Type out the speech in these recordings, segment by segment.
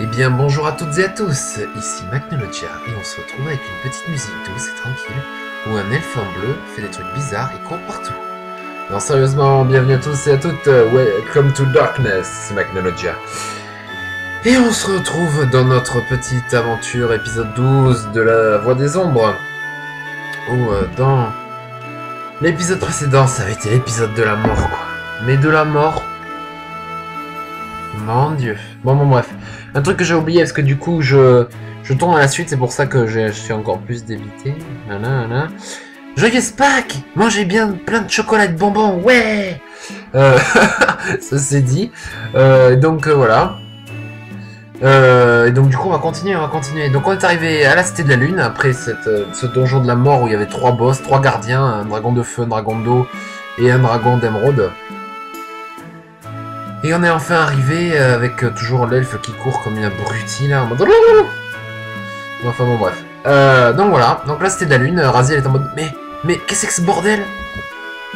Eh bien bonjour à toutes et à tous, ici Magnologia et on se retrouve avec une petite musique douce et tranquille où un elfe en bleu fait des trucs bizarres et court partout. Non sérieusement, bienvenue à tous et à toutes, welcome to darkness, c'est Magnologia. Et on se retrouve dans notre petite aventure épisode 12 de la Voix des Ombres. Où dans l'épisode précédent ça avait été l'épisode de la mort quoi. Mais de la mort... Mon dieu. Bon bref. Un truc que j'ai oublié parce que du coup je tourne à la suite, c'est pour ça que je suis encore plus débité. Joyeuse Pâques! Mangez bien plein de chocolat et de bonbons, ouais. Ça c'est dit. Donc voilà. Et donc du coup on va continuer. Donc on est arrivé à la Cité de la Lune après ce donjon de la mort où il y avait 3 boss, 3 gardiens, un dragon de feu, un dragon d'eau et un dragon d'émeraude. Et on est enfin arrivé avec toujours l'elfe qui court comme une abrutie là en mode... Enfin bon bref. Donc voilà, donc là c'était de la lune, Raziel est en mode... Mais qu'est-ce que c'est que ce bordel?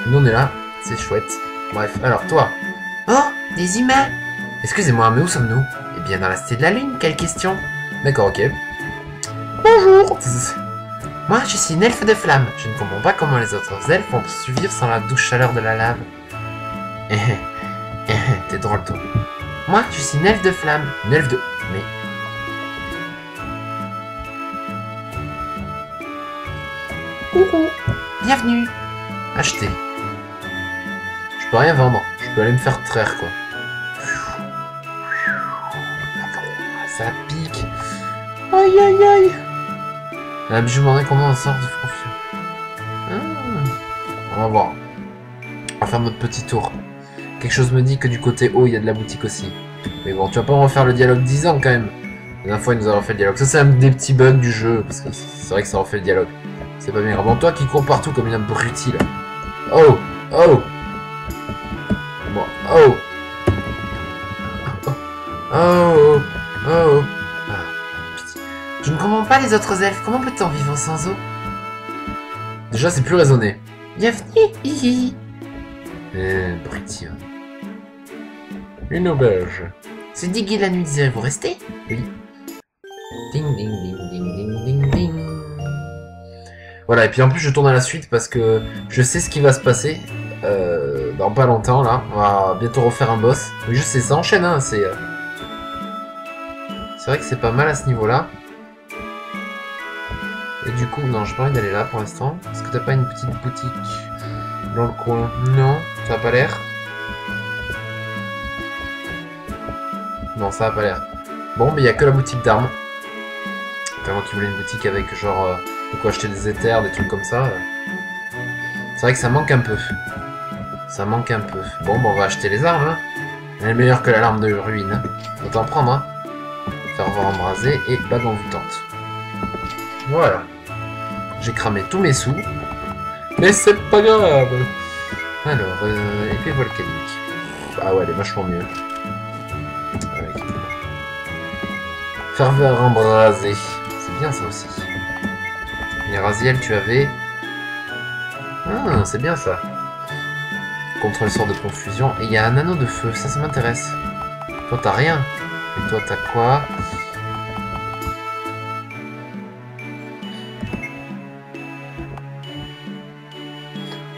Nous on est là, c'est chouette. Bref, alors toi... Oh, des humains. Excusez-moi, mais où sommes-nous? Eh bien dans la Cité de la Lune, quelle question? D'accord, ok. Bonjour. Moi je suis une elfe de flamme, je ne comprends pas comment les autres elfes ont pu vivre sans la douce chaleur de la lave. T'es drôle toi. Moi, je suis une elfe de flamme. Une elfe de... Mais... Coucou. Bienvenue. Acheter. Je peux rien vendre. Je peux aller me faire traire quoi. Ça pique. Aïe aïe aïe. Ah, je me demandais comment on sort de confusion. On va voir. On va faire notre petit tour. Quelque chose me dit que du côté haut, il y a de la boutique aussi. Mais bon, tu vas pas en refaire le dialogue 10 ans quand même. La dernière fois, il nous a refait le dialogue. Ça, c'est un des petits bugs du jeu. Parce que c'est vrai que ça refait le dialogue. C'est pas bien grave. Bon, toi qui cours partout comme une abrutie là. Oh! Oh! Bon, oh! Oh! Oh! Ah, pitié. Je ne comprends pas les autres elfes. Comment peut-on vivre sans eau? Déjà, c'est plus raisonné. Bienvenue! Hihi! Abrutie. Une auberge. C'est Diggy la nuit, désirez-vous rester? Oui. Ding ding ding ding ding ding ding. Voilà, et puis en plus je tourne à la suite parce que je sais ce qui va se passer dans pas longtemps là. On va bientôt refaire un boss. Mais je sais, ça enchaîne hein, c'est vrai que c'est pas mal à ce niveau-là. Et du coup, non, j'ai pas envie d'aller là pour l'instant. Est-ce que t'as pas une petite boutique dans le coin? Non, ça a pas l'air. Non, ça a pas l'air. Bon, mais il y a que la boutique d'armes. C'est moi qui voulais une boutique avec genre de quoi acheter des éthers, des trucs comme ça. C'est vrai que ça manque un peu. Ça manque un peu. Bon, on va acheter les armes. Hein. Elle est meilleure que l'alarme de ruine. Hein. Autant prendre. Hein. Ferveur embrasé et bague envoûtante. Voilà. J'ai cramé tous mes sous. Mais c'est pas grave. Alors, épée volcanique. Ah ouais, elle est vachement mieux. Ferveur embrasée. C'est bien ça aussi. Et Raziel, tu avais... Ah, c'est bien ça. Contre le sort de confusion. Et il y a un anneau de feu. Ça m'intéresse. Toi, t'as rien. Et toi, t'as quoi?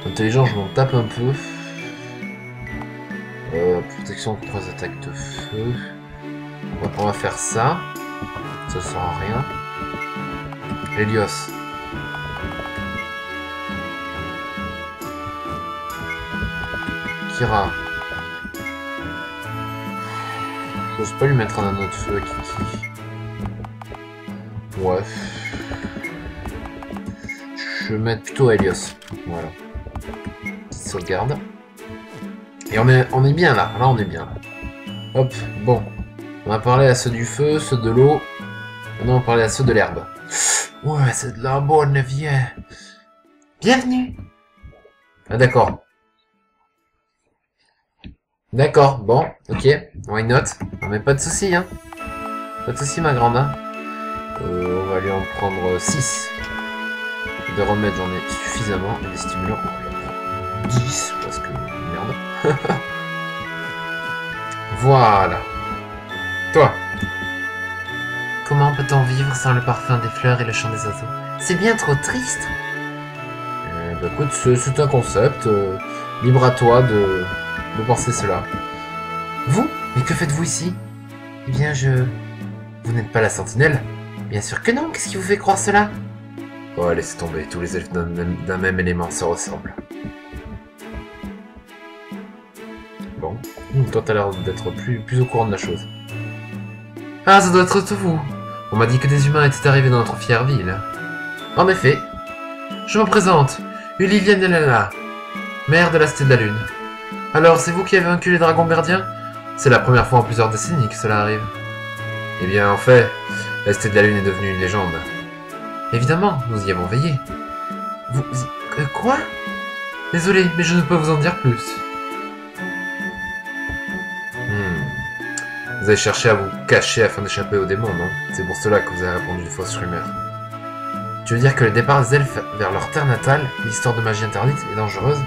Intelligent, je m'en tape un peu. Protection contre les attaques de feu. On va faire ça. Ça sert à rien. Helios. Kira. J'ose pas lui mettre un anneau de feu à Kiki. Ouais. Je vais mettre plutôt Helios. Voilà. Petite sauvegarde. Et on est bien là. Là on est bien là. Hop, bon. On va parler à ceux du feu, ceux de l'eau. Maintenant on va parler à ceux de l'herbe. Ouais, c'est de la bonne, viens. Bienvenue. Ah d'accord. D'accord, bon, ok. Why not? Non mais pas de soucis, hein. Pas de soucis, ma grande, hein. On va lui en prendre 6. De remèdes, j'en ai suffisamment. Et des stimulants, on va lui en prendre 10, parce que... Merde. Voilà. Toi. comment peut-on vivre sans le parfum des fleurs et le chant des oiseaux? C'est bien trop triste. Bah écoute, c'est un concept. Libre à toi de penser cela. Vous? Mais que faites-vous ici? Eh bien, Vous n'êtes pas la sentinelle? Bien sûr que non, qu'est-ce qui vous fait croire cela? Oh, laissez tomber, tous les elfes d'un même élément se ressemblent. Bon, toi t'as l'air d'être plus au courant de la chose. Ah, ça doit être vous. On m'a dit que des humains étaient arrivés dans notre fière ville. En effet. Je me présente, Ulivienne Elena, mère de la Cité de la Lune. Alors, c'est vous qui avez vaincu les dragons gardiens? C'est la première fois en plusieurs décennies que cela arrive. Eh bien, en fait, la Cité de la Lune est devenue une légende. Évidemment, nous y avons veillé. Vous... quoi? Désolé, mais je ne peux vous en dire plus. Vous avez cherché à vous cacher afin d'échapper aux démons, non? C'est pour cela que vous avez répondu de fausses rumeurs. Tu veux dire que le départ des elfes vers leur terre natale, l'histoire de magie interdite et dangereuse,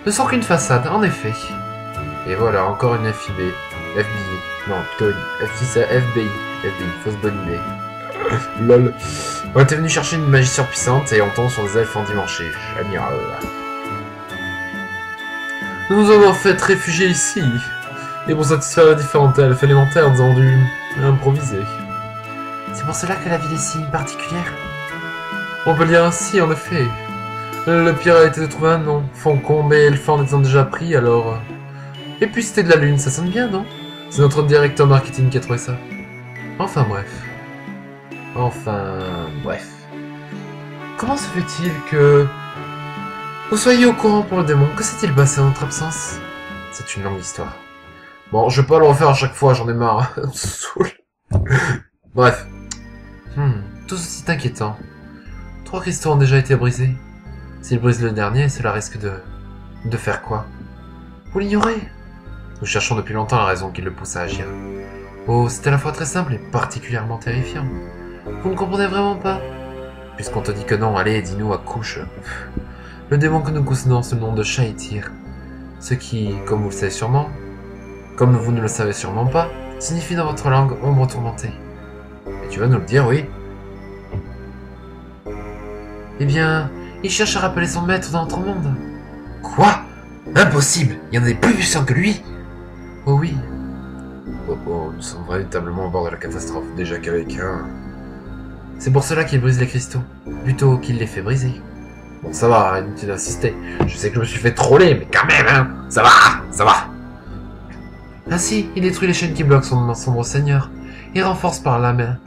ne sont qu'une façade, en effet. Et voilà, encore une FBI. Non, plutôt une FBI. Fausse bonne idée. Lol. On était venu chercher une magie surpuissante et on tombe sur des elfes endimanchés. Génial. Nous nous avons fait réfugier ici. Et pour satisfaire les différentes elfes élémentaires, nous avons dû improviser. C'est pour cela que la ville est si particulière? On peut le dire ainsi, en effet. Le pire a été de trouver un nom. Foncon, mais elfes en étant déjà pris, alors... Et puis c'était de la lune, ça sonne bien, non? C'est notre directeur marketing qui a trouvé ça. Enfin bref. Comment se fait-il que... vous soyez au courant pour le démon? Que s'est-il passé en notre absence? C'est une longue histoire. Bon, je vais pas le refaire à chaque fois, j'en ai marre. On se saoule. Bref. Tout ceci est inquiétant. 3 cristaux ont déjà été brisés. S'ils brisent le dernier, cela risque de faire quoi? Vous l'ignorez? Nous cherchons depuis longtemps la raison qui le pousse à agir. Oh, c'est à la fois très simple et particulièrement terrifiant. Vous ne comprenez vraiment pas? Puisqu'on te dit que non, allez, dis-nous à couche. Le démon que nous concernons, c'est le nom de Shaitir. Ce qui, comme vous le savez sûrement, comme vous ne le savez sûrement pas, signifie dans votre langue ombre tourmentée. Et tu vas nous le dire, oui? Eh bien, il cherche à rappeler son maître dans notre monde. Quoi? Impossible! Il y en a des plus puissants que lui! Oh oui. Oh, nous sommes véritablement au bord de la catastrophe, déjà qu'avec un... C'est pour cela qu'il brise les cristaux, plutôt qu'il les fait briser. Bon, ça va, inutile d'insister. Je sais que je me suis fait troller, mais quand même, hein! Ça va! Ainsi, il détruit les chaînes qui bloquent son sombre seigneur, et renforce par la main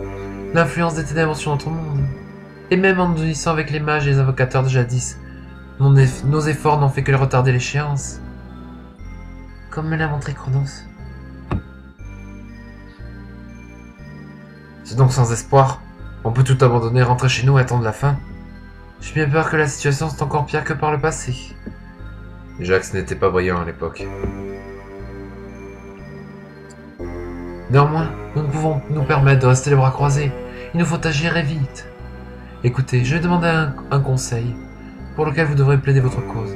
l'influence des ténèbres sur notre monde. Et même en nous unissant avec les mages et les invocateurs de jadis, nos efforts n'ont fait que retarder l'échéance. Comme me l'a montré Chronos. C'est donc sans espoir. On peut tout abandonner, rentrer chez nous et attendre la fin. J'ai bien peur que la situation soit encore pire que par le passé. Jax n'était pas brillant à l'époque. Néanmoins, nous ne pouvons nous permettre de rester les bras croisés. Il nous faut agir et vite. Écoutez, je vais demander un conseil, pour lequel vous devrez plaider votre cause.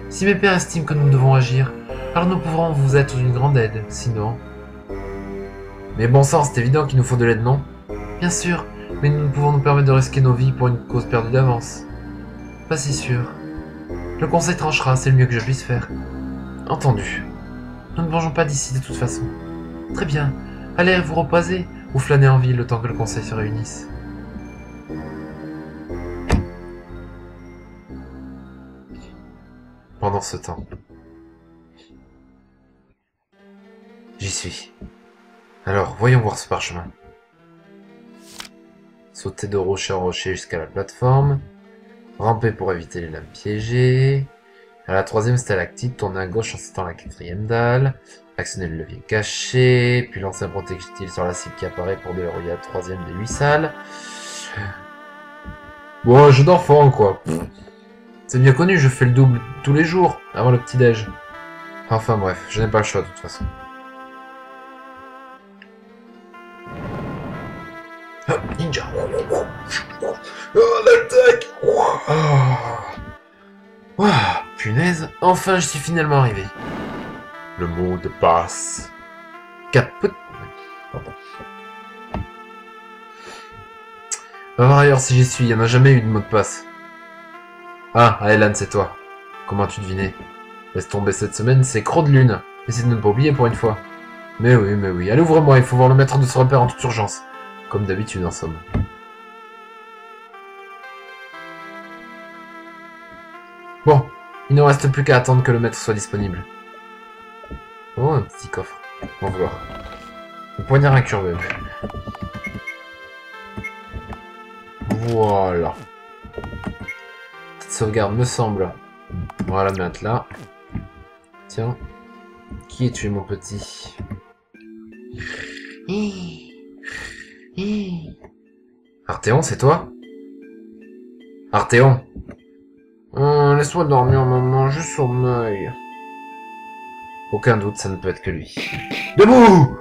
Si mes pères estiment que nous devons agir, alors nous pourrons vous être d'une grande aide, sinon... Mais bon sang, c'est évident qu'il nous faut de l'aide, non? Bien sûr, mais nous ne pouvons nous permettre de risquer nos vies pour une cause perdue d'avance. Pas si sûr. Le conseil tranchera, c'est le mieux que je puisse faire. Entendu. Nous ne mangeons pas d'ici de toute façon. Très bien, allez vous reposer ou flâner en ville le temps que le conseil se réunisse. Pendant ce temps, j'y suis. Alors, voyons voir ce parchemin. Sauter de rocher en rocher jusqu'à la plateforme. Ramper pour éviter les lames piégées. À la 3e stalactite, tourner à gauche en citant la 4e dalle. Actionner le levier caché. Puis lancer un projectile sur la cible qui apparaît pour déverrouiller la 3e des 8 salles. Bon, jeu d'enfant, quoi. C'est bien connu, je fais le double tous les jours, avant le petit-déj. Enfin bref, je n'ai pas le choix de toute façon. Hop, ninja. Oh, l'attaque. Oh, punaise, enfin je suis finalement arrivé. Le mot de passe. Capot. Pardon. Va voir ailleurs si j'y suis, y en a jamais eu de mot de passe. Ah, Aelan, c'est toi. Comment tu devinais? Laisse tomber cette semaine, c'est Croc de Lune. Essaie de ne pas oublier pour une fois. Mais oui. Allez, ouvre-moi, il faut voir le maître de ce repère en toute urgence. Comme d'habitude, en somme. Bon, il ne reste plus qu'à attendre que le maître soit disponible. Oh, un petit coffre. On va voir. Le poignard incurvé. Voilà. Petite sauvegarde, me semble. On va la mettre là. Tiens. Qui es-tu, mon petit? Arthéon, c'est toi? Arthéon. Laisse-moi dormir, maman, je sommeille. Aucun doute, ça ne peut être que lui. Debout!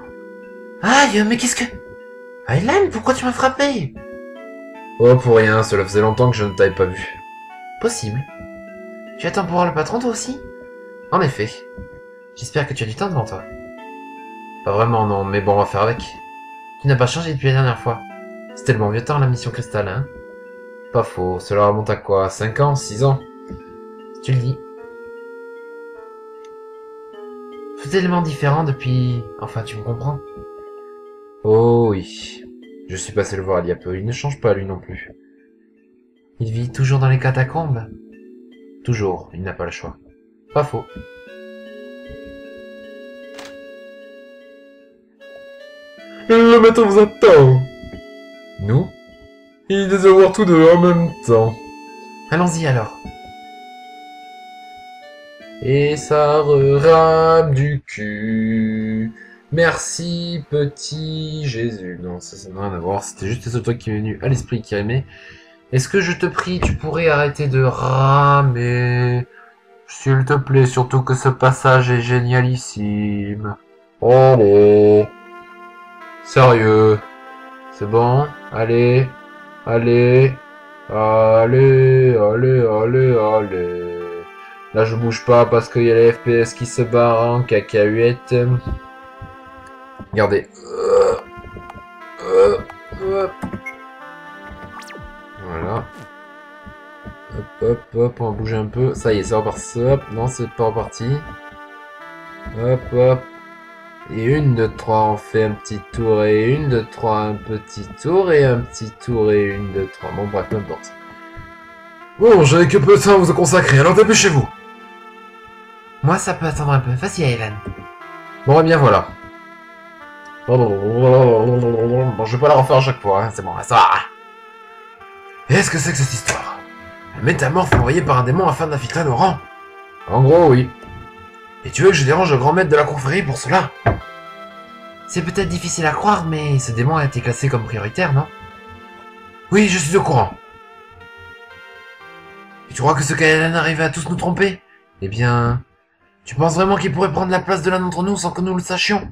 Aïe, mais qu'est-ce que... Aelan, pourquoi tu m'as frappé? Oh, pour rien, cela faisait longtemps que je ne t'avais pas vu. Possible. Tu attends pour voir le patron, toi aussi? En effet. J'espère que tu as du temps devant toi. Pas vraiment, non, mais bon, on va faire avec. Tu n'as pas changé depuis la dernière fois. C'était le bon vieux temps, la mission cristal, hein? Pas faux, cela remonte à quoi? 5 ans? 6 ans? Tu le dis. C'est tellement différent depuis... Enfin, tu me comprends? Oh oui. Je suis passé le voir il y a peu, il ne change pas lui non plus. Il vit toujours dans les catacombes? Toujours, il n'a pas le choix. Pas faux. Le maître vous attend. Nous? Il les avoir tous deux en même temps. Allons-y alors. Et ça rame du cul. Merci petit Jésus. Non, ça n'a rien à voir. C'était juste ce truc qui m'est venu à l'esprit qui aimait. Est-ce que je te prie, tu pourrais arrêter de ramer? S'il te plaît, surtout que ce passage est génialissime. Allez. Sérieux. C'est bon? Allez. Allez. Allez. Là, je bouge pas parce qu'il y a les FPS qui se barrent en cacahuète. Regardez. Voilà. Hop, on va bouger un peu. Ça y est, c'est reparti. Hop, non, c'est pas reparti. Hop. Et 1, 2, 3, on fait un petit tour. Et 1, 2, 3, un petit tour. Et un petit tour. Et 1, 2, 3. Bon, bref, peu importe. Bon, j'avais que peu de temps à vous consacrer, alors dépêchez-vous. Moi, ça peut attendre un peu. Vas-y, Aelan. Bon, eh bien, voilà. Bon, je vais pas la refaire à chaque fois, hein. C'est bon, ça va. Qu'est-ce que c'est que cette histoire? Un métamorphe envoyé par un démon afin d'infiltrer nos rangs? En gros, oui. Et tu veux que je dérange le grand maître de la confrérie pour cela? C'est peut-être difficile à croire, mais ce démon a été classé comme prioritaire, non? Oui, je suis au courant. Et tu crois que ce qu'Aelan arrivait à tous nous tromper? Eh bien... Tu penses vraiment qu'il pourrait prendre la place de l'un d'entre nous sans que nous le sachions?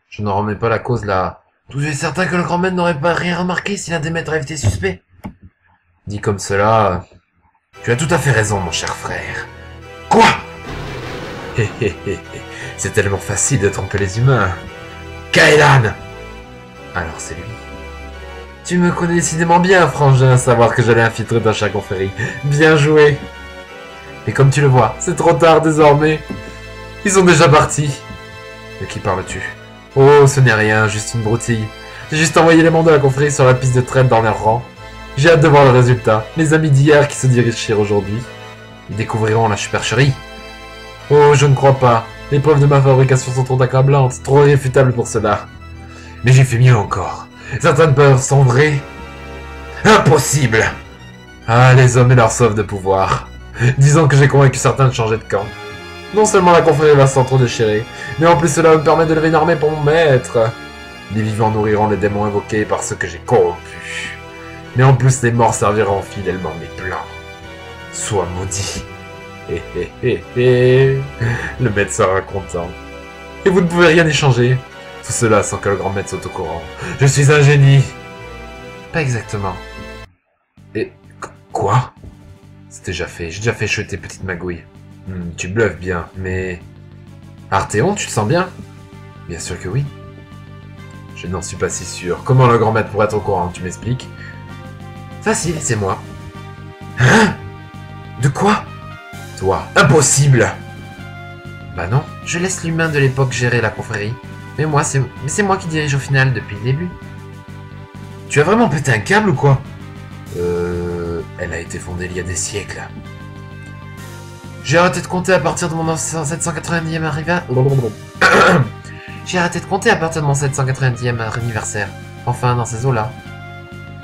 Je n'en remets pas la cause là. Tout est certain que le grand maître n'aurait pas rien remarqué si l'un des maîtres avait été suspect. Dit comme cela... Tu as tout à fait raison, mon cher frère. Quoi? C'est tellement facile de tromper les humains. Kaelan! Alors c'est lui. Tu me connais décidément bien, frangin, à savoir que j'allais infiltrer dans chaque confrérie. Bien joué. Et comme tu le vois, c'est trop tard désormais. Ils sont déjà partis. De qui parles-tu? Oh, ce n'est rien, juste une broutille. J'ai juste envoyé les membres de la confrérie sur la piste de traîne dans leur rang. J'ai hâte de voir le résultat. Les amis d'hier qui se dirigent chez aujourd'hui. Ils découvriront la supercherie. Oh, je ne crois pas. Les preuves de ma fabrication sont trop accablantes, trop irréfutables pour cela. Mais j'ai fait mieux encore. Certaines peurs sont vraies. Impossible! Ah, les hommes et leur soif de pouvoir. Disons que j'ai convaincu certains de changer de camp. Non seulement la confrérie va s'entre-déchirer, mais en plus cela me permet de lever une armée pour mon maître. Les vivants nourriront les démons invoqués par ceux que j'ai corrompus. Mais en plus les morts serviront fidèlement mes plans. Sois maudit. Le maître sera content. Et vous ne pouvez rien y changer. Tout cela sans que le grand maître soit au courant. Je suis un génie. Pas exactement. Et... quoi? C'est déjà fait. J'ai déjà fait chuter petite magouille. Tu bluffes bien, mais... Arthéon, tu te sens bien? Bien sûr que oui. Je n'en suis pas si sûr. Comment le grand maître pourrait être au courant? Tu m'expliques? Facile, c'est moi. Hein? De quoi? Toi, impossible! Bah non, je laisse l'humain de l'époque gérer la confrérie. Mais c'est moi qui dirige au final depuis le début. Tu as vraiment pété un câble ou quoi? Elle a été fondée il y a des siècles. J'ai arrêté de compter à partir de mon 790e anniversaire. J'ai arrêté de compter à partir de mon 790e anniversaire. Enfin, dans ces eaux-là.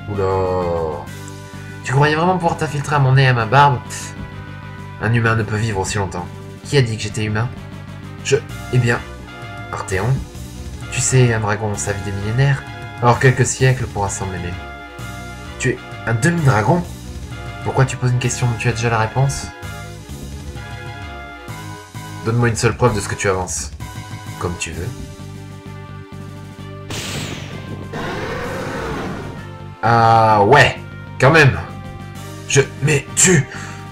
Oula. Tu croyais vraiment pouvoir t'infiltrer à mon nez et à ma barbe? Pff. Un humain ne peut vivre aussi longtemps. Qui a dit que j'étais humain? Eh bien... Arthéon. Tu sais, un dragon, ça vit des millénaires. Alors quelques siècles pourra s'en mêler. Tu es un demi-dragon? Pourquoi tu poses une question dont tu as déjà la réponse? Donne-moi une seule preuve de ce que tu avances. Comme tu veux. Ah ouais, quand même. Mais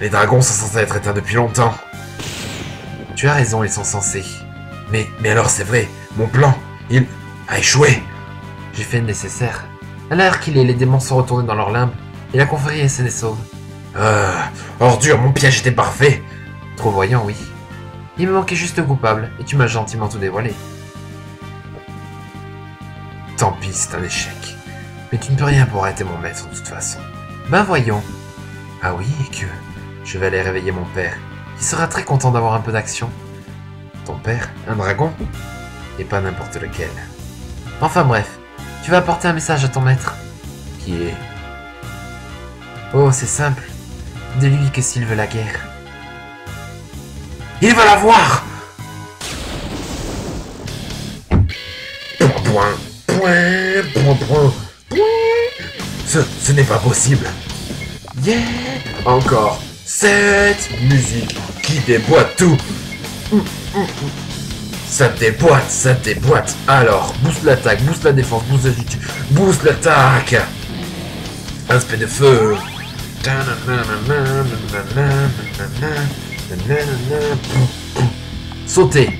les dragons sont censés être éteints depuis longtemps. Tu as raison, ils sont censés. Mais alors c'est vrai, mon plan, il a échoué. J'ai fait le nécessaire. À l'heure qu'il est, les démons sont retournés dans leur limbe, et la confrérie est saine et sauve. Ordure, mon piège était parfait. Trop voyant, oui. Il me manquait juste le coupable, et tu m'as gentiment tout dévoilé. Tant pis, c'est un échec. Mais tu ne peux rien pour arrêter mon maître de toute façon. Ben voyons. Ah oui, et que... Je vais aller réveiller mon père. Il sera très content d'avoir un peu d'action. Ton père? Un dragon? Et pas n'importe lequel. Enfin bref, tu vas apporter un message à ton maître. Qui est... Oh, c'est simple. De lui que s'il veut la guerre. Il va la voir! Point. Ce n'est pas possible. Yeah! Encore cette musique qui déboîte tout. Ça déboîte. Alors, boost l'attaque, boost la défense, boost l'attaque. Aspect de feu. Sauter.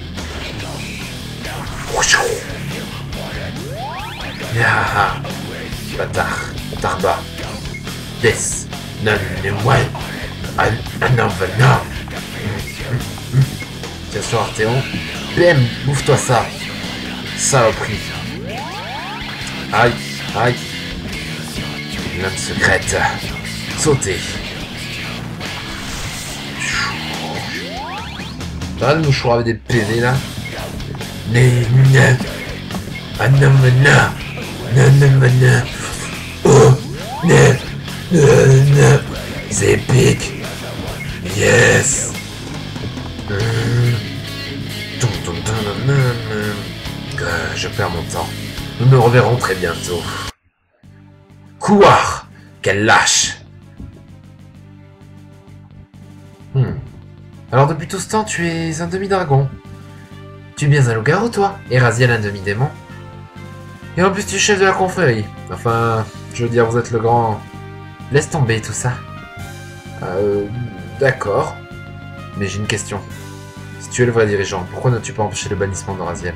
Bâtard. Yes. Non. Bien sûr, Arthéon. PM, bouffe-toi ça. Saloperie. Aïe. Lame secrète. Sauter. T'as le mouchoir avec des PV là? C'est épique. Yes. Je perds mon temps. Nous nous reverrons très bientôt. Couard! Quel lâche! Alors depuis tout ce temps, tu es un demi-dragon. Tu es bien un loup-garou, toi? Et Raziel, un demi-démon. Et en plus, tu es chef de la confrérie. Enfin, je veux dire, vous êtes le grand... Laisse tomber tout ça. D'accord. Mais j'ai une question. Si tu es le vrai dirigeant, pourquoi n'as-tu pas empêché le bannissement de Raziel?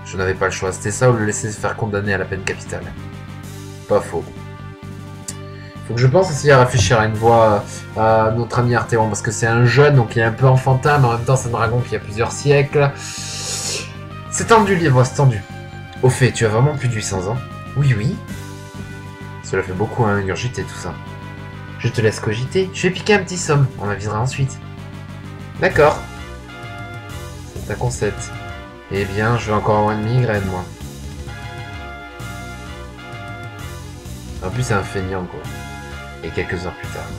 Je n'avais pas le choix. C'était ça ou le laisser se faire condamner à la peine capitale. Pas faux. Faut que je pense aussi à réfléchir à une voix à notre ami Arthéon, parce que c'est un jeune, donc il est un peu enfantin, mais en même temps c'est un dragon qui a plusieurs siècles. C'est tendu, les voix, c'est tendu. Au fait, tu as vraiment plus de 800 ans? Oui. Cela fait beaucoup, hein, ingurgiter tout ça. Je te laisse cogiter. Je vais piquer un petit somme, on avisera ensuite. D'accord. C'est un concept. Eh bien, je vais encore avoir une migraine, moi. En plus, c'est un feignant, quoi. Et quelques heures plus tard.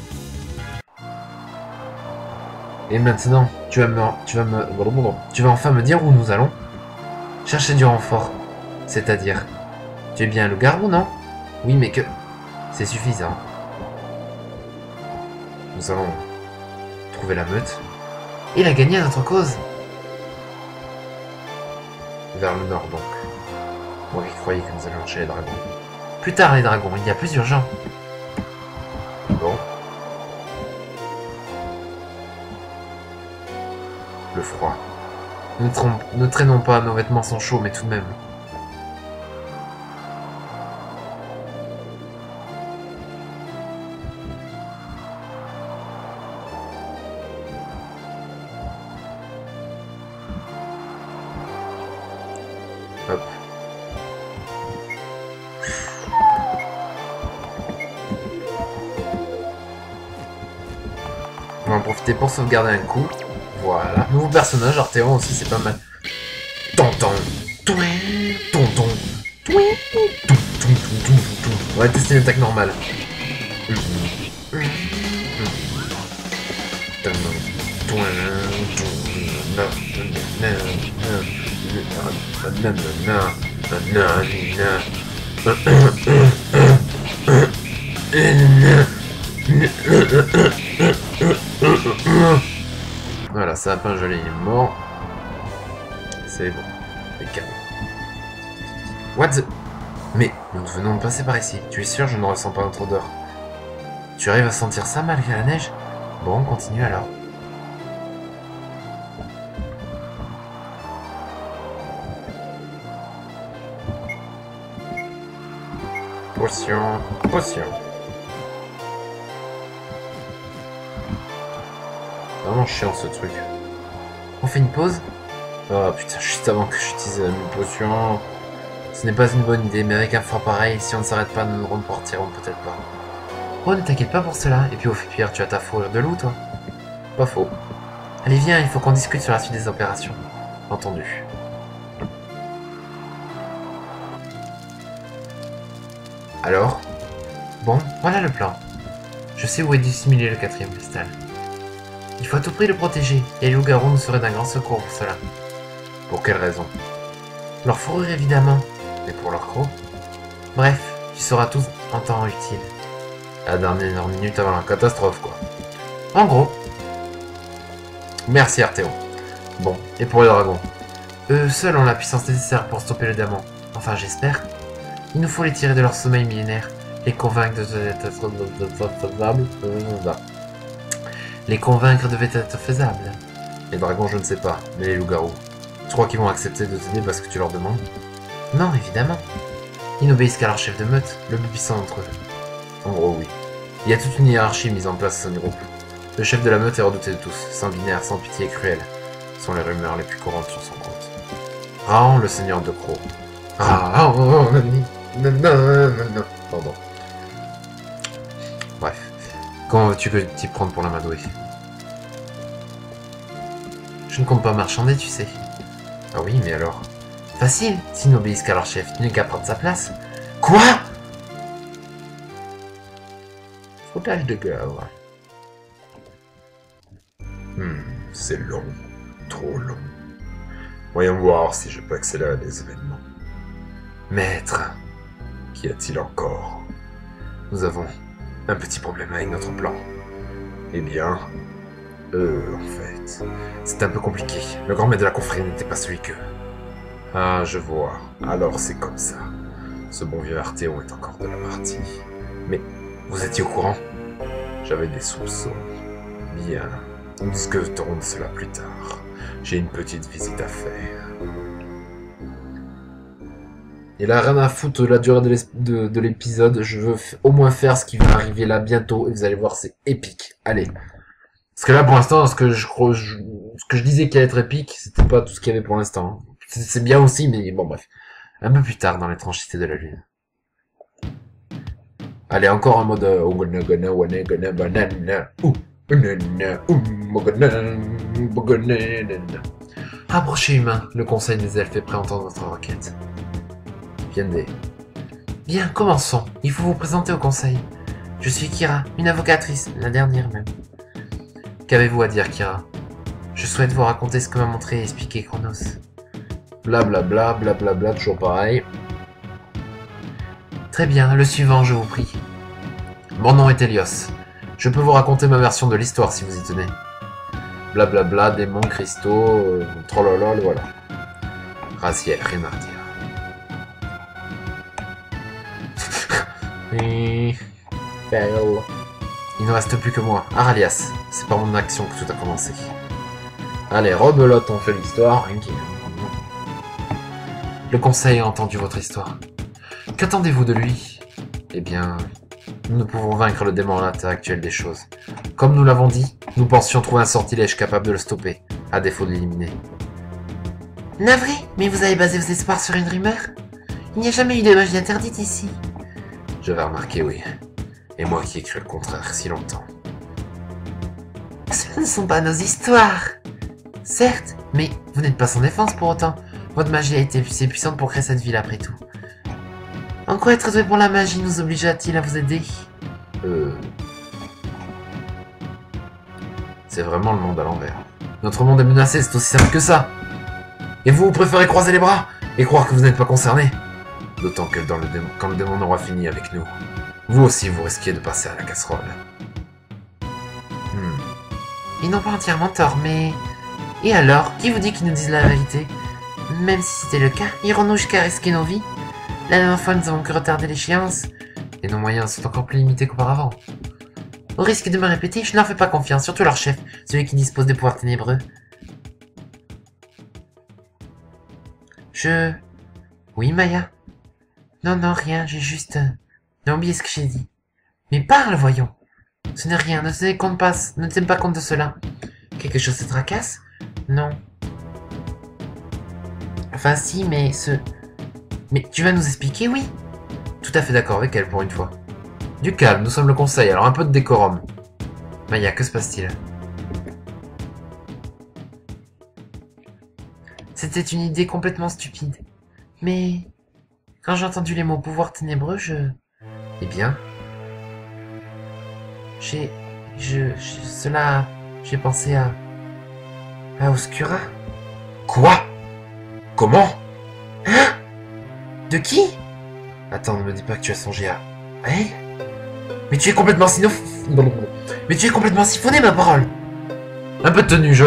Et maintenant, tu vas enfin me dire où nous allons? Chercher du renfort. C'est-à-dire, tu es bien un loup-garou, non? Oui, mais que... C'est suffisant. Nous allons trouver la meute. Et la gagner à notre cause. Vers le nord, donc. Moi qui croyais que nous allions chez les dragons. Plus tard, les dragons, il y a plus urgent. Bon. Le froid. Ne traînons pas, nos vêtements sont chauds, mais tout de même. va en profiter pour sauvegarder un coup. Voilà. Nouveau personnage, Arthéon aussi, c'est pas mal. Tonton. Tonton. On va tester une attaque normale. Voilà, ça a pas un joli, il est mort. C'est bon. C'est calme. What the... Mais nous venons de passer par ici. Tu es sûr, je ne ressens pas notre odeur. Tu arrives à sentir ça malgré la neige? Bon, continue alors. Potion, potion. C'est vraiment chiant ce truc. On fait une pause? Oh putain, juste avant que j'utilise mes potions. Ce n'est pas une bonne idée, mais avec un froid pareil, si on ne s'arrête pas, nous ne repartirons peut-être pas. Oh, ne t'inquiète pas pour cela. Et puis au pire, tu as ta fourrure de loup, toi. Pas faux. Allez, viens, il faut qu'on discute sur la suite des opérations. Entendu. Alors? Bon, voilà le plan. Je sais où est dissimulé le 4e cristal. Il faut à tout prix le protéger, et les loups-garous nous seraient d'un grand secours pour cela. Pour quelle raison? Leur fourrure évidemment, mais pour leur croc. Bref, tu sauras tout en temps utile. La dernière minute avant la catastrophe, quoi. En gros. Merci Arthéon. Bon, et pour les dragons? Eux seuls ont la puissance nécessaire pour stopper le diamant. Enfin, j'espère. Il nous faut les tirer de leur sommeil millénaire, les convaincre de être faisable. Les convaincre devait être faisable. Les dragons, je ne sais pas, mais les loups-garous. Tu crois qu'ils vont accepter de t'aider parce que tu leur demandes? Non, évidemment. Ils n'obéissent qu'à leur chef de meute, le plus puissant d'entre eux. En gros, oui. Il y a toute une hiérarchie mise en place au groupe. Le chef de la meute est redouté de tous, sanguinaire, sans pitié et cruel. Ce sont les rumeurs les plus courantes sur son compte. Raon, le seigneur de Croc. Raon, pardon. Bref. Comment veux-tu que t'y prendre pour l'amadouer? Je ne compte pas marchander, tu sais. Ah oui, mais alors? Facile, s'ils n'obéissent qu'à leur chef, tu n'es qu'à prendre sa place. Quoi? Foutage de gueule. C'est long. Trop long. Voyons voir si je peux accélérer les événements. Maître, Qu'y a-t-il encore? nous avons un petit problème avec notre plan. Eh bien... en fait... C'est un peu compliqué. Le grand maître de la confrérie n'était pas celui que... Ah, je vois. Alors c'est comme ça. Ce bon vieux Arthéon est encore de la partie. Mais vous étiez au courant? J'avais des soupçons. Bien. Nous discuterons de cela plus tard. J'ai une petite visite à faire. Il a rien à foutre de la durée de l'épisode. Je veux au moins faire ce qui va arriver là bientôt. Et vous allez voir, c'est épique. Allez. Parce que là, pour l'instant, ce que je disais qu'il allait être épique, c'était pas tout ce qu'il y avait pour l'instant. C'est bien aussi, mais bon, bref. Un peu plus tard, dans l'étrangeté de la lune. Allez, encore un mode... Approchez humain, le conseil des elfes est prêt à entendre votre requête. Viendez. Bien, commençons. Il faut vous présenter au conseil. Je suis Kira, une avocatrice, la dernière même. Qu'avez-vous à dire, Kira? Je souhaite vous raconter ce que m'a montré et expliqué Chronos. Blablabla, blablabla, toujours pareil. Très bien, le suivant, je vous prie. Mon nom est Helios. Je peux vous raconter ma version de l'histoire si vous y tenez. Blablabla, démons, cristaux, trollolol, voilà. Raziel, rien à dire. Fail. Il ne reste plus que moi, Aralias. C'est par mon action que tout a commencé. Allez, rebelote, on fait l'histoire. Le conseil a entendu votre histoire. Qu'attendez-vous de lui? Eh bien, nous ne pouvons vaincre le démon à l'état actuel des choses. Comme nous l'avons dit, nous pensions trouver un sortilège capable de le stopper, à défaut de l'éliminer. Navré, mais vous avez basé vos espoirs sur une rumeur? Il n'y a jamais eu de magie interdite ici. J'avais remarqué, oui. Et moi qui ai cru le contraire si longtemps. Cela Ce ne sont pas nos histoires. Certes, mais vous n'êtes pas sans défense pour autant. Votre magie a été assez puissante pour créer cette ville après tout. En quoi être doué pour la magie nous obligea-t-il à vous aider? C'est vraiment le monde à l'envers. Notre monde est menacé, c'est aussi simple que ça. Et vous préférez croiser les bras et croire que vous n'êtes pas concerné. D'autant que quand le démon aura fini avec nous, vous aussi vous risquez de passer à la casserole. Ils n'ont pas entièrement tort, mais... Et alors, qui vous dit qu'ils nous disent la vérité? Même si c'était le cas, irons-nous jusqu'à risquer nos vies? La dernière fois, nous avons que retardé l'échéance, et nos moyens sont encore plus limités qu'auparavant. Au risque de me répéter, je ne leur fais pas confiance, surtout leur chef, celui qui dispose des pouvoirs ténébreux. Oui, Maya? Non, non, rien, j'ai juste... J'ai oublié ce que j'ai dit. Mais parle, voyons. Ce n'est rien, ne tiens pas compte de cela. Quelque chose te tracasse? Non. Enfin si, mais Mais tu vas nous expliquer, oui? Tout à fait d'accord avec elle pour une fois. Du calme, nous sommes le conseil, alors un peu de décorum. Maya, que se passe-t-il? C'était une idée complètement stupide. Mais... Quand j'ai entendu les mots pouvoir ténébreux, Eh bien... J'ai pensé à Oscura. Quoi? Comment? Hein? De qui? Attends, ne me dis pas que tu as songé à elle? Mais tu es complètement Mais tu es complètement siphonné, ma parole. Un peu de tenue,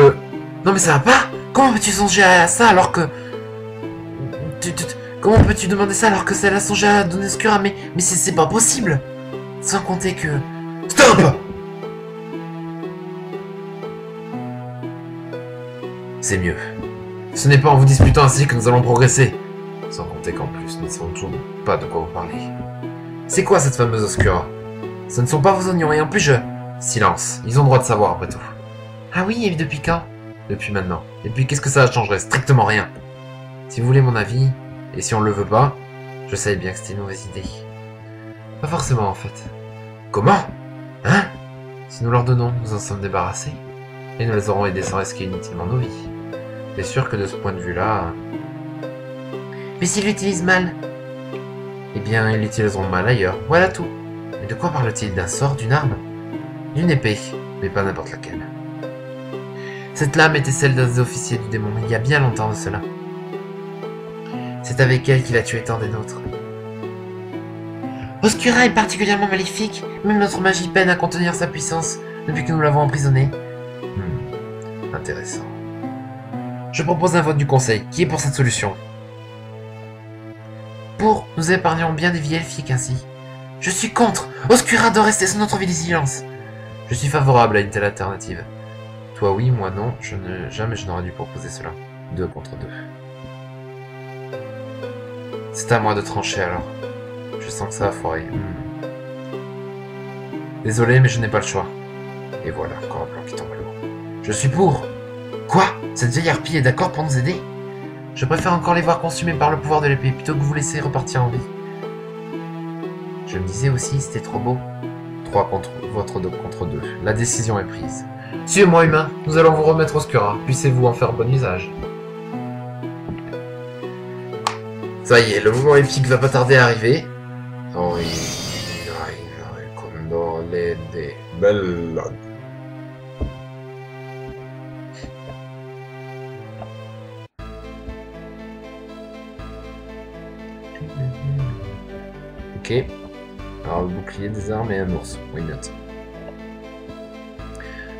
Non mais ça va pas? Comment peux-tu songer à ça alors que... Comment peux-tu demander ça alors que ça a songé à donner Oscura? Mais c'est pas possible. Sans compter que... Stop! C'est mieux. Ce n'est pas en vous disputant ainsi que nous allons progresser. Sans compter qu'en plus, nous ne savons toujours pas de quoi vous parler. C'est quoi cette fameuse Oscura? Ce ne sont pas vos oignons, et en plus Silence, ils ont le droit de savoir après tout. Ah oui, et depuis quand? Depuis maintenant. Et puis qu'est-ce que ça changerait? Strictement rien. Si vous voulez mon avis, et si on le veut pas, je savais bien que c'était une mauvaise idée. Pas forcément en fait. Comment? Hein? Si nous leur donnons, nous en sommes débarrassés. Et nous les aurons aidés sans risquer inutilement nos vies. C'est sûr que de ce point de vue-là... Mais s'ils l'utilisent mal? Eh bien, ils l'utiliseront mal ailleurs, voilà tout. Mais de quoi parle-t-il? D'un sort, d'une arme? D'une épée, mais pas n'importe laquelle. Cette lame était celle d'un des officiers du démon, il y a bien longtemps de cela. C'est avec elle qu'il a tué tant des nôtres. Oscura est particulièrement maléfique, même notre magie peine à contenir sa puissance depuis que nous l'avons emprisonnée. Intéressant. Je propose un vote du conseil. Qui est pour cette solution? Pour, nous épargnons bien des vies elfiques ainsi. Je suis contre. Oscura doit rester sous notre vigilance. Je suis favorable à une telle alternative. Toi oui, moi non. Jamais je n'aurais dû proposer cela. 2 contre 2. C'est à moi de trancher alors. Je sens que ça va foirer. Désolé, mais je n'ai pas le choix. Et voilà, encore un plan qui tombe lourd. Je suis pour. Quoi? Cette vieille harpie est d'accord pour nous aider? Je préfère encore les voir consumés par le pouvoir de l'épée plutôt que vous laisser repartir en vie. Je me disais aussi, c'était trop beau. 3 contre 2 contre 2. La décision est prise. Suivez-moi, humain. Nous allons vous remettre Oscura. Puissez-vous en faire bon usage. Ça y est, le moment épique va pas tarder à arriver. Oh, Bella. Ok. Alors le bouclier des armes et un ours. Why not?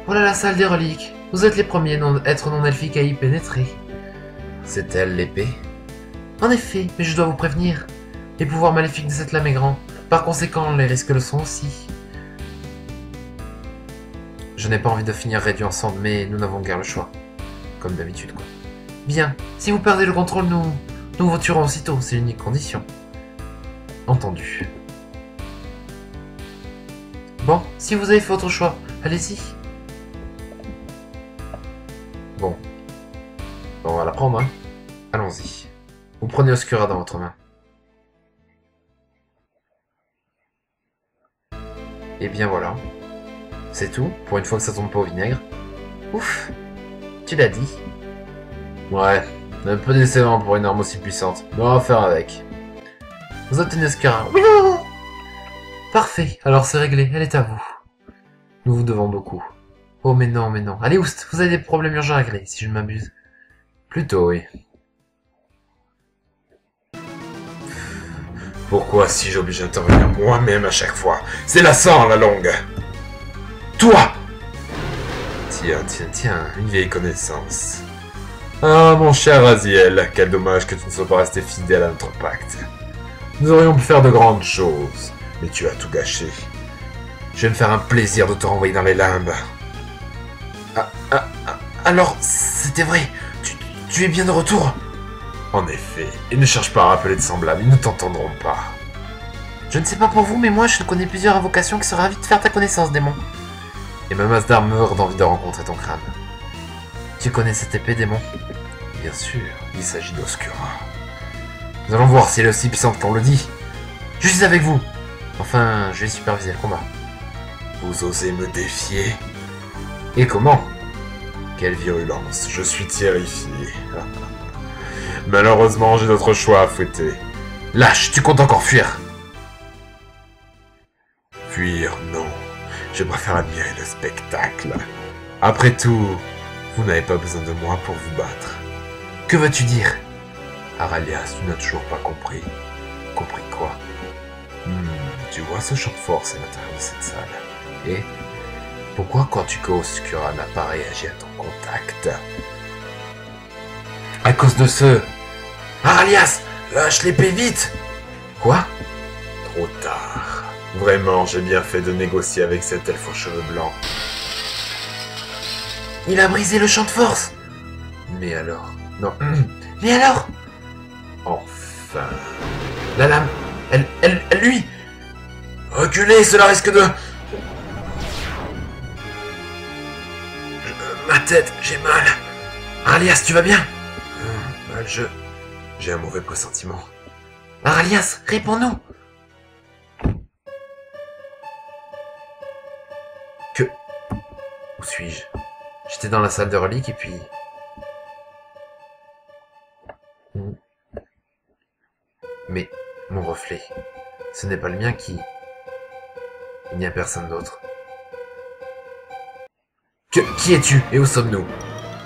Voilà la salle des reliques. Vous êtes les premiers êtres non-elfiques à y pénétrer. C'est elle l'épée? En effet, mais je dois vous prévenir. Les pouvoirs maléfiques de cette lame est grand. Par conséquent, les risques le sont aussi. Je n'ai pas envie de finir réduit ensemble, mais nous n'avons guère le choix. Comme d'habitude, quoi. Bien. Si vous perdez le contrôle, nous vous tuerons aussitôt. C'est l'unique condition. Entendu. Bon, si vous avez fait votre choix, allez-y. Bon. On va la prendre, hein. Allons-y. Vous prenez Oscura dans votre main. Et bien voilà. C'est tout, pour une fois que ça tombe pas au vinaigre. Ouf, tu l'as dit. Ouais, un peu décevant pour une arme aussi puissante, mais on va faire avec. Vous obtenez ce cœur. Oui, non. Parfait, alors c'est réglé, elle est à vous. Nous vous devons beaucoup. Oh mais non, mais non. Allez, Oust, vous avez des problèmes urgents à régler, si je ne m'abuse. Plutôt, oui. Pourquoi si j'oblige à intervenir moi-même à chaque fois? C'est lassant à la longue. Toi! Tiens, une vieille connaissance. Ah, mon cher Raziel, quel dommage que tu ne sois pas resté fidèle à notre pacte. Nous aurions pu faire de grandes choses, mais tu as tout gâché. Je vais me faire un plaisir de te renvoyer dans les limbes. Alors, c'était vrai. Tu es bien de retour? En effet, et ne cherche pas à rappeler de semblables, ils ne t'entendront pas. Je ne sais pas pour vous, mais moi je connais plusieurs invocations qui seraient ravies de faire ta connaissance, démon. Et ma masse d'armes meurt d'envie de rencontrer ton crâne. Tu connais cette épée, démon? Bien sûr, il s'agit d'Oscura. Nous allons voir si elle est aussi puissante qu'on le dit. Je suis avec vous. Enfin, je vais superviser le combat. Vous osez me défier? Et comment? Quelle virulence, je suis terrifié. Malheureusement, j'ai d'autres choix à fouetter. Lâche, tu comptes encore fuir? Fuir, non. Je préfère admirer le spectacle. Après tout, vous n'avez pas besoin de moi pour vous battre. Que veux-tu dire? Aralias, tu n'as toujours pas compris. Compris quoi? Tu vois ce champ de force à l'intérieur de cette salle. Et pourquoi quand tu Oscura n'a pas réagi à ton contact? À cause de ce... Aralias, lâche l'épée vite! Quoi? Trop tard. Vraiment, j'ai bien fait de négocier avec cet elfe aux cheveux blancs. Il a brisé le champ de force! Mais alors? Non. Mais alors? Enfin... La lame, elle, lui! Reculez, cela risque de... Ma tête, j'ai mal. Aralias, tu vas bien? Mal, j'ai un mauvais pressentiment. Aralias, réponds-nous! Où suis-je? J'étais dans la salle de reliques et puis... Mais mon reflet, ce n'est pas le mien qui... Il n'y a personne d'autre. Qui es-tu et où sommes-nous?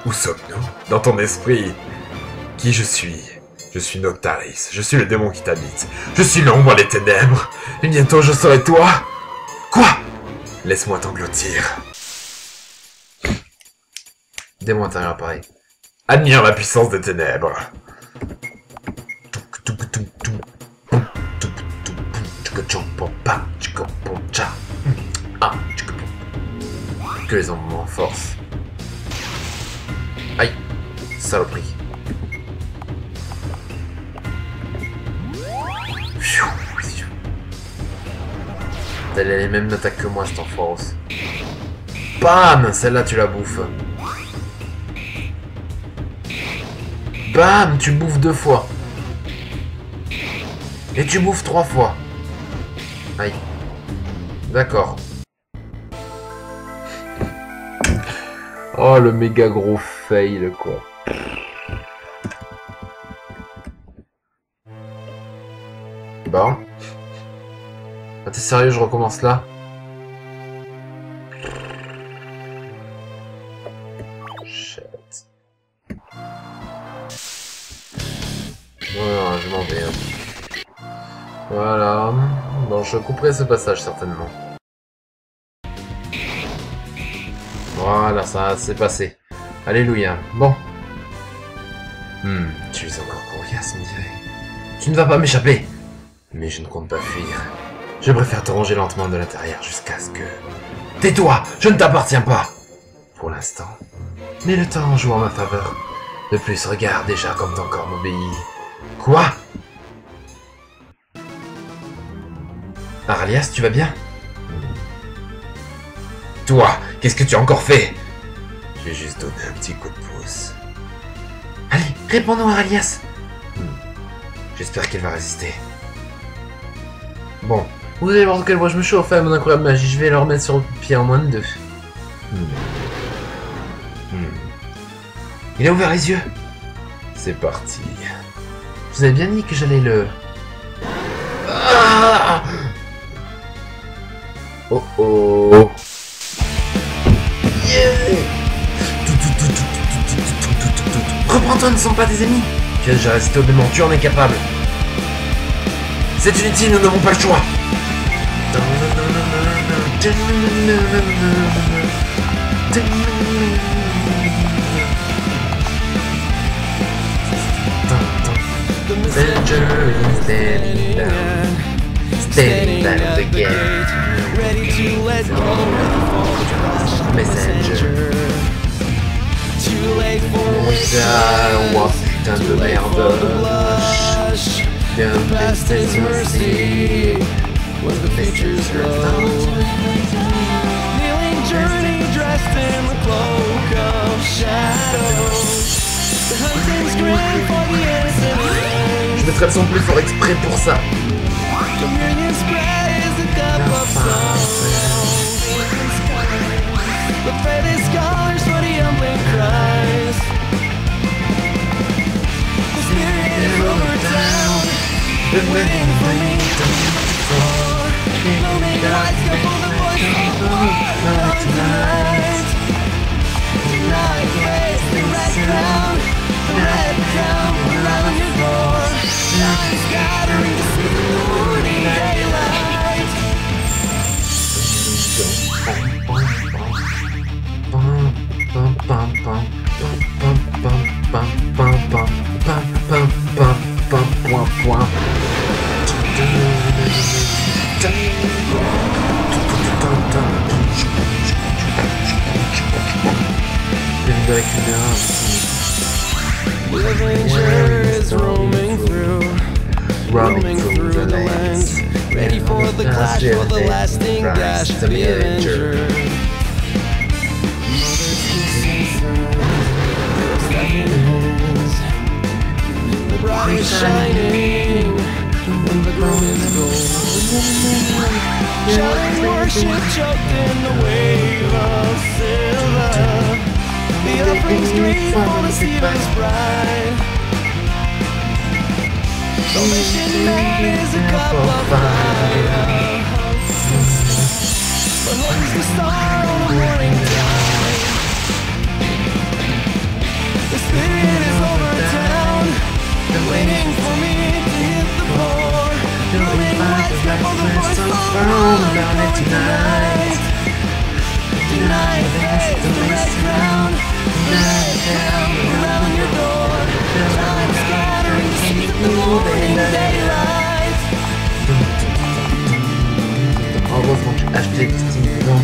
Où sommes-nous? Dans ton esprit. Qui je suis? Je suis Noctaris, je suis le démon qui t'habite. Je suis l'ombre des ténèbres. Et bientôt je serai toi. Quoi? Laisse-moi t'engloutir. Démon intérieur pareil. Admire la puissance des ténèbres. Que les ombres en force. Aïe, saloperie. Elle a les mêmes attaques que moi, cette enfoirose. Bam! Celle-là, tu la bouffes. Bam! Tu bouffes 2 fois. Et tu bouffes 3 fois. Aïe. D'accord. Oh, le méga gros fail, quoi. Bon. Ah, t'es sérieux, je recommence là? Shit. Voilà, je m'en vais. Voilà. Bon, je couperai ce passage, certainement. Voilà, ça s'est passé. Alléluia. Bon. Tu es encore coriace, on dirait. Tu ne vas pas m'échapper. Mais je ne compte pas fuir. Je préfère te ronger lentement de l'intérieur jusqu'à ce que... Tais-toi! Je ne t'appartiens pas! Pour l'instant. Mais le temps joue en ma faveur. De plus, regarde déjà comme ton corps m'obéit. Quoi? Aralias, tu vas bien? Toi, qu'est-ce que tu as encore fait? J'ai juste donné un petit coup de pouce. Allez, réponds-nous, Aralias. J'espère qu'elle va résister. Bon, vous allez voir de quelle voie je me chauffe à mon incroyable magie. Je vais leur mettre sur le pied en moins de 2. Il a ouvert les yeux. C'est parti. Je vous avais bien dit que j'allais le... Ah Oh oh. Yeah. Reprends-toi, ne sont pas des ennemis. Tu as déjà résisté au démon, tu en es capable. C'est inutile, nous n'avons pas le choix. The messenger is standing down at the gate, ready to let go, ready for the crash. Messenger. Too late for Ah, oh putain de merde. blush. Bien, The past is mercy. Was the future's glow. Kneeling journey dressed in the cloak of shadows. The hunting scream for the innocent Je mettrai le son plus fort exprès pour ça. communion spread is a cup of sorrow. The faded scholars for the humbling cries. The spirit is over town, waiting for me to hit the floor. Looming lights come for the voice of the Lord tonight. Tonight, raise the red crown around your door. Shine scattering to see the morning daylight. The Avenger is roaming through the lands, ready for the clash, for the lasting dash. The Avenger. The bright is shining when the ground is gold. Shouting worship choked in the wave of silver. The offerings scream for the Steven's bride. The mission man is a cup of fire, but holds the star on the morning tide. The spirit is over town, waiting for me to hit the floor. Looming lights come for the voice of the Lord tonight. Tonight, face the red crown, lay down around your door. Time scattering seeds of the morning daylight. Heureusement que j'ai acheté du stimulant.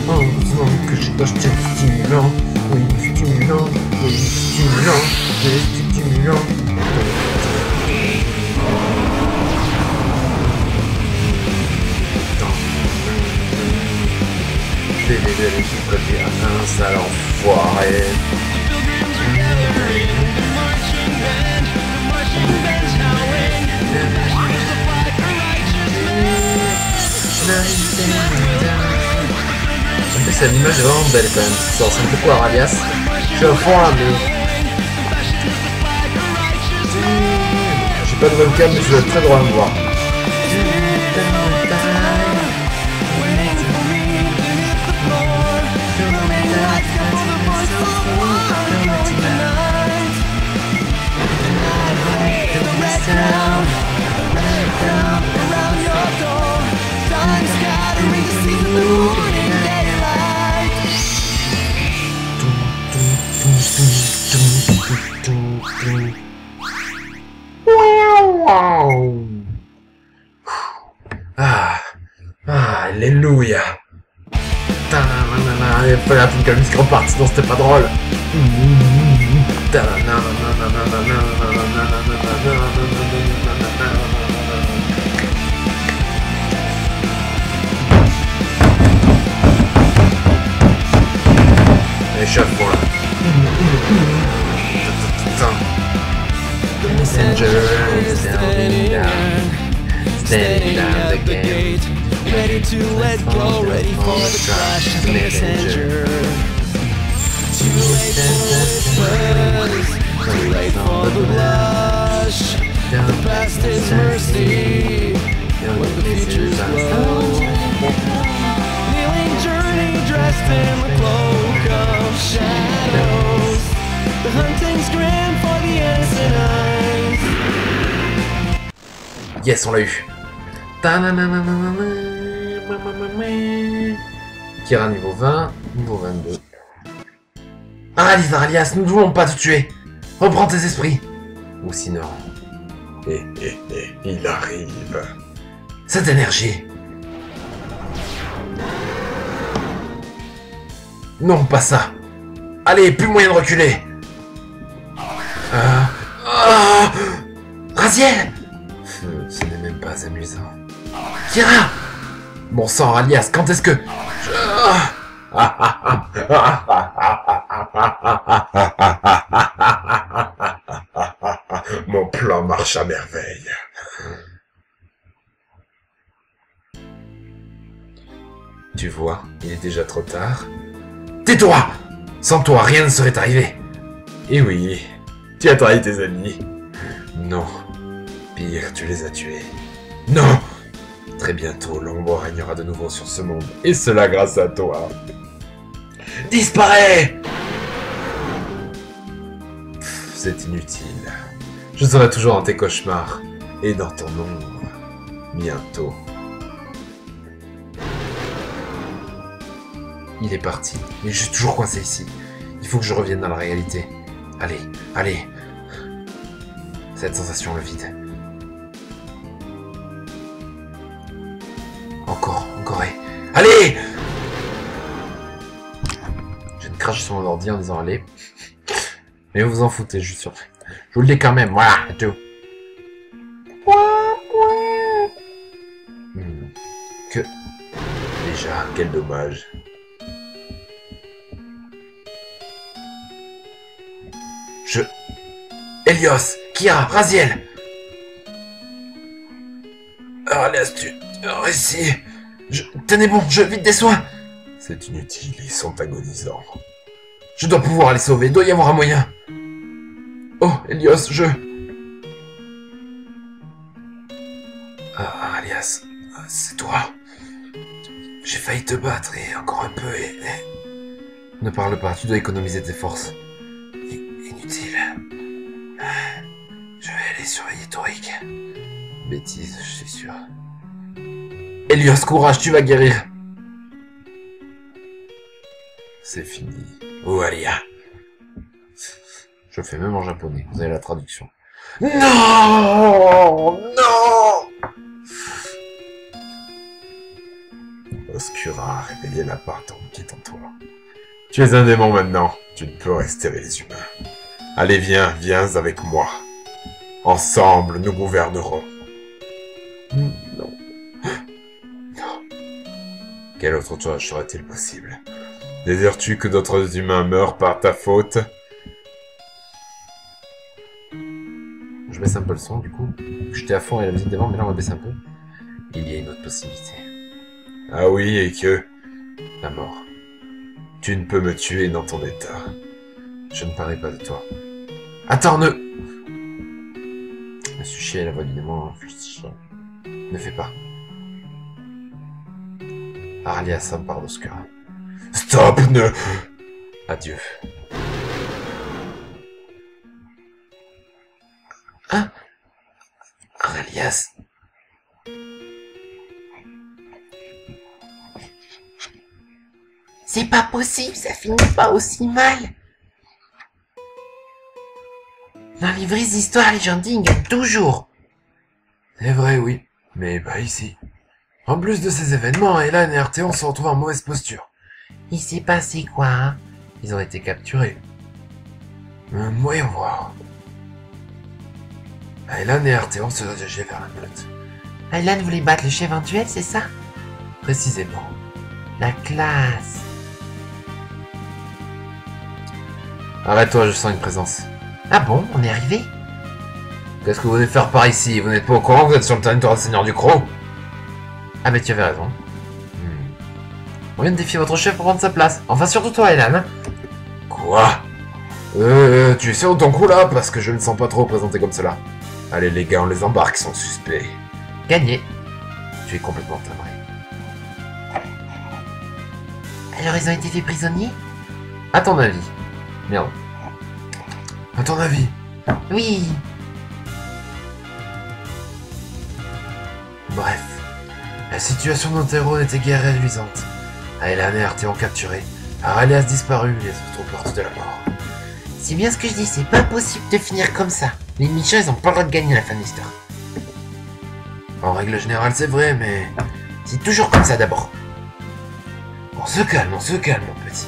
Heureusement que j'ai acheté du stimulant. Oui, du stimulant. Oui, du stimulant. Oui, du stimulant. J'ai prévu un sale enfoiré. En plus, l'image est vraiment belle quand même. Ça ressemble beaucoup à Ralias. Je suis à fond là, mais... J'ai pas de webcam, mais je vais être très droit à me voir. Alléluia. Il fallait attendre que la musique reparte, sinon c'était pas drôle. Allez, chaque fois là. The messenger is standing down the gate, ready to let go, ready for the crash. The messenger. Too late for whispers, too late for the blush. The past is mercy, what the future's love. Kneeling journey dressed in the cloak of shadows. The hunting's grand for the innocent eyes. Yes, on l'a eu. Kira niveau 20, niveau 22. Aralice, Aralias, nous ne voulons pas te tuer. Reprends tes esprits. Ou sinon... il arrive. Cette énergie. Non, pas ça. Allez, plus moyen de reculer. Raziel. Ce n'est même pas amusant. Kira. Bon sang, Alias, quand est-ce que... Mon plan marche à merveille. Tu vois, il est déjà trop tard. Tais-toi! Sans toi, rien ne serait arrivé. Et oui, tu as trahi tes amis. Non. Pire, tu les as tués. Non! Très bientôt, l'ombre régnera de nouveau sur ce monde. Et cela grâce à toi. Disparais! C'est inutile. Je serai toujours dans tes cauchemars. Et dans ton ombre. Bientôt. Il est parti, mais je suis toujours coincé ici. Il faut que je revienne dans la réalité. Allez, allez. Cette sensation le vide. Encore et... Allez! Je ne crache sur mon ordi en disant allez. Mais vous vous en foutez, je suis sûr. Je vous le dis quand même, voilà, tout. Que... Déjà, quel dommage. Helios, Kira, Raziel. Alias, tu... ici... Tenez bon, je vite des soins. C'est inutile, ils sont agonisants. Je dois pouvoir les sauver, il doit y avoir un moyen. Oh, Helios, Alias, c'est toi. J'ai failli te battre et encore un peu et... Ne parle pas, tu dois économiser tes forces. Inutile. Je vais aller surveiller Toric. Bêtise, je suis sûr. Helios, courage, tu vas guérir. C'est fini. Oh, Alia. Je fais même en japonais, vous avez la traduction. Non! Non! Oscura a réveillé la part qui est en toi. Tu es un démon maintenant, tu ne peux rester les humains. Allez, viens avec moi. Ensemble, nous gouvernerons. Non. Quelle autre chose serait-il possible? Désires-tu que d'autres humains meurent par ta faute? Je baisse un peu le son, du coup. J'étais à fond et la musique d'avant, mais là on va baisser un peu. Il y a une autre possibilité. Ah oui, et que? La mort. Tu ne peux me tuer dans ton état. Je ne parlais pas de toi. Attends, ne... Je me suis chié à la voix du démon. Ne fais pas. Aralia s'empare d'Oscura. Stop, ne... Adieu. Hein? Aralias. C'est pas possible, ça finit pas aussi mal. Dans les vraies histoires, les gens dignes gagnent toujours. C'est vrai, oui. Mais pas ici. En plus de ces événements, Elan et Arthéon se retrouvent en mauvaise posture. Il s'est passé quoi, hein? Ils ont été capturés. Voyons voir. Elan et Arthéon se dirigeaient vers la meute. Aylan voulait battre le chef en duel, c'est ça? Précisément. La classe. Arrête-toi, je sens une présence. Ah bon, on est arrivé? Qu'est-ce que vous venez faire par ici? Vous n'êtes pas au courant que vous êtes sur le territoire du Seigneur du Croc? Ah mais tu avais raison. On vient de défier votre chef pour prendre sa place. Enfin surtout toi, Elan. Quoi? Tu es sûr de ton coup là? Parce que je ne sens pas trop présenté comme cela. Allez les gars, on les embarque, ils sont suspects. Gagné. Tu es complètement timbré. Alors ils ont été faits prisonniers? À ton avis. Merde. À ton avis? Oui. Bref. La situation de notre héros n'était guère réduisante. Aylan et Arthéon capturés. Aralias disparu, les autres aux portes de la mort. C'est bien ce que je dis, c'est pas possible de finir comme ça. Les méchants, ils ont pas le droit de gagner la fin de l'histoire. En règle générale, c'est vrai, mais... C'est toujours comme ça d'abord. On se calme, mon petit.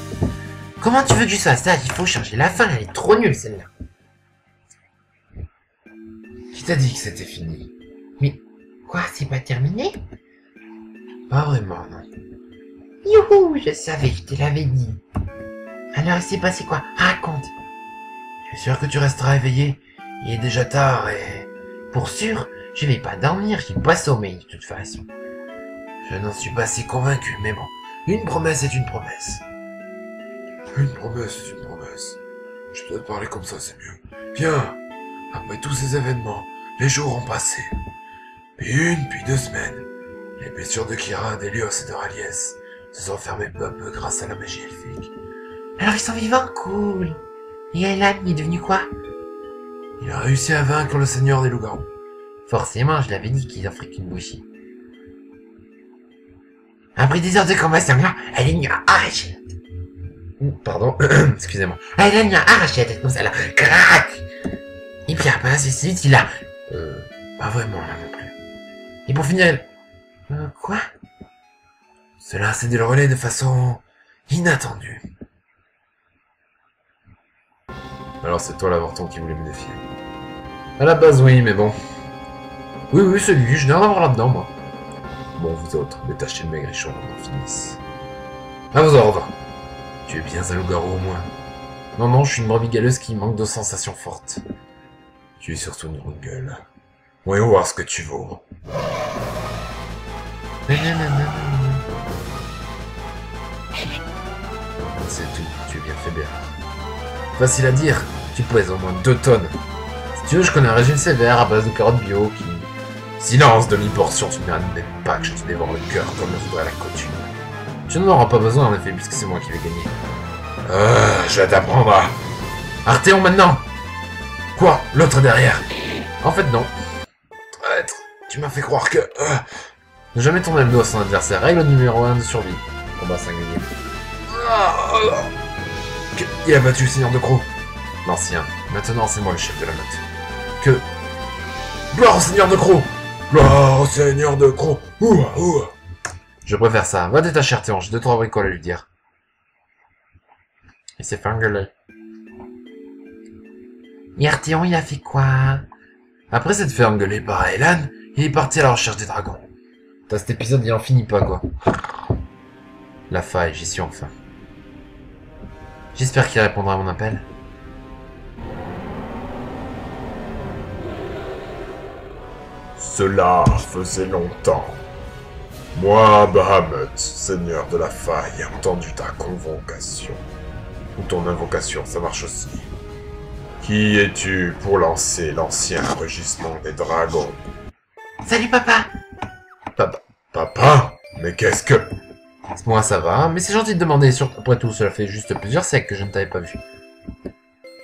Comment tu veux que je fasse ça? Il faut changer la fin, elle est trop nulle celle-là. Qui t'a dit que c'était fini? Quoi, c'est pas terminé? Pas vraiment, non. Youhou, je savais, je te l'avais dit. Alors il s'est passé quoi? Raconte. Je suis sûr que tu resteras éveillé. Il est déjà tard et... Pour sûr, je vais pas dormir, j'ai pas sommeil de toute façon. Je n'en suis pas si convaincu, mais bon. Une promesse est une promesse. Une promesse, c'est une promesse. Je peux te parler comme ça, c'est mieux. Bien. Après tous ces événements, les jours ont passé. Puis 1, puis 2 semaines. Les blessures de Kira, d'Hélios et de Raliès se sont fermées peu à peu grâce à la magie elfique. Alors ils sont vivants? Cool. Et Aylan, il est devenu quoi? Il a réussi à vaincre le seigneur des loups-garous. Forcément, je l'avais dit qu'il en ferait qu'une bouchée. Après des heures de combat sanglant, Aylan lui a arraché la tête. Pardon, excusez-moi. Aylan lui a arraché la tête comme ça, là. Crac! Et puis après, ainsi de suite, il a... Pas vraiment, là non plus. Et pour finir, quoi? Cela s'est déroulé de façon... inattendue. Alors c'est toi l'avorton qui voulait me défier. À la base oui, mais bon. Oui, c'est lui, je n'ai rien à voir là-dedans, moi. Bon, vous autres, détachez le maigrichon qu'on en finisse. À vos ordres. Tu es bien un loup-garou au moins. Non, je suis une brebis galeuse qui manque de sensations fortes. Tu es surtout une ronde gueule. Voyons voir ce que tu vaux. C'est tout, tu es bien faible. Facile à dire, tu pèses au moins 2 tonnes. Si tu veux, je connais un régime sévère à base de carottes bio qui... Silence, demi-portion, tu ne mérites même pas que je te dévore le cœur comme le voudrait la coutume. Tu n'en auras pas besoin en effet, puisque c'est moi qui vais gagner. Je vais t'apprendre à... Arthéon maintenant! Quoi? L'autre derrière? En fait non. Traître, tu m'as fait croire que... Ne jamais tourner le dos à son adversaire, règle numéro 1 de survie. Combat singulier. Il a battu le seigneur de Croc. L'ancien. Maintenant c'est moi le chef de la meute. Que... Gloire au seigneur de Croc! Gloire au seigneur de Croc! Ouah, ouah. Je préfère ça. Va détacher Arthéon, j'ai 2-3 bricoles à lui dire. Il s'est fait engueuler. Et Arthéon, il a fait quoi? Après s'être fait engueuler par Aylan, il est parti à la recherche des dragons. T'as cet épisode, il en finit pas, quoi. La faille, j'y suis enfin. J'espère qu'il répondra à mon appel. Cela faisait longtemps. Moi, Bahamut, seigneur de la faille, ai entendu ta convocation. Ou ton invocation, ça marche aussi. Qui es-tu pour lancer l'ancien rugissement des dragons? Salut papa! Papa? Mais qu'est-ce que... Moi ça va, mais c'est gentil de demander, après tout, cela fait juste plusieurs siècles que je ne t'avais pas vu.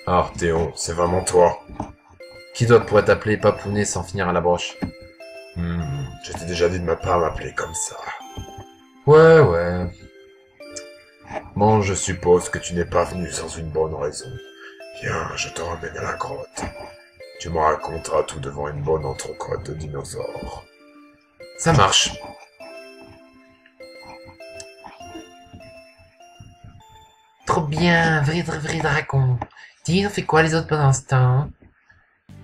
Arthéon, c'est vraiment toi? Qui d'autre pourrait t'appeler Papounet sans finir à la broche? Je t'ai déjà dit de ne pas m'appeler comme ça. Ouais. Bon, je suppose que tu n'es pas venu sans une bonne raison. Viens, je te ramène à la grotte. Tu me raconteras tout devant une bonne entrecôte de dinosaures. Ça marche. Trop bien, vrai dragon. Dis, on fait quoi les autres pendant ce temps?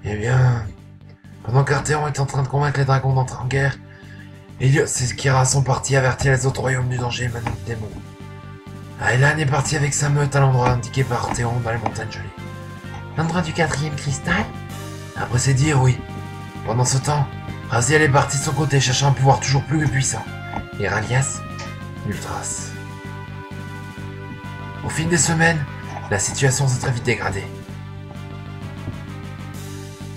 Eh bien, pendant qu'Arthéon est en train de convaincre les dragons d'entrer en guerre, Hélios et Kira sont partis avertir les autres royaumes du danger émanant des démons. Aylan est parti avec sa meute à l'endroit indiqué par Arthéon dans les montagnes gelées. L'endroit du 4e cristal? Après c'est dire, oui. Pendant ce temps, Raziel est parti de son côté cherchant un pouvoir toujours plus puissant. Et Ralias, nulle trace. Au fil des semaines, La situation s'est très vite dégradée.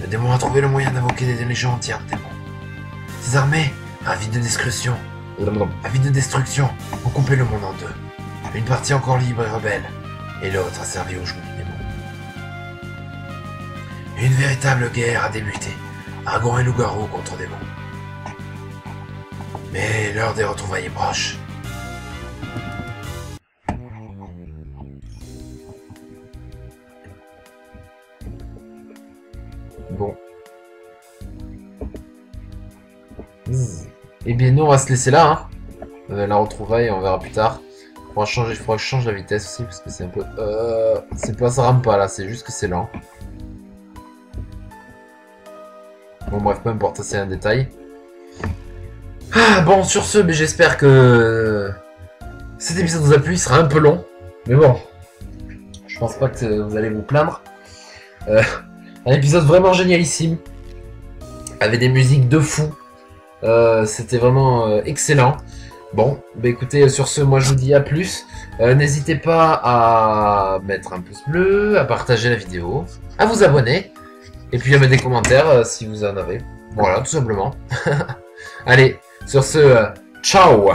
Le démon a trouvé le moyen d'invoquer des légions entières de démons. Ces armées, avides de destruction, ont coupé le monde en deux. Une partie encore libre et rebelle, et l'autre a servi au joug du démon. Une véritable guerre a débuté, Argon et loup-garou contre démon. Mais l'heure des retrouvailles est proche. Bon. Eh bien, nous, on va se laisser là. Hein. La retrouvaille, on verra plus tard. Il faudra que je change la vitesse aussi, parce que c'est un peu... c'est pas, ça rame pas, là. C'est juste que c'est lent. Bon, bref, peu importe, c'est un détail. Ah, bon, sur ce, mais j'espère que... cet épisode vous a plu. Il sera un peu long. Mais bon. Je pense pas que vous allez vous plaindre. Un épisode vraiment génialissime. Avec des musiques de fou. C'était vraiment excellent. Bon, bah écoutez, sur ce, moi je vous dis à plus. N'hésitez pas à mettre un pouce bleu, à partager la vidéo, à vous abonner, et puis à mettre des commentaires si vous en avez. Voilà, tout simplement. Allez, sur ce, ciao!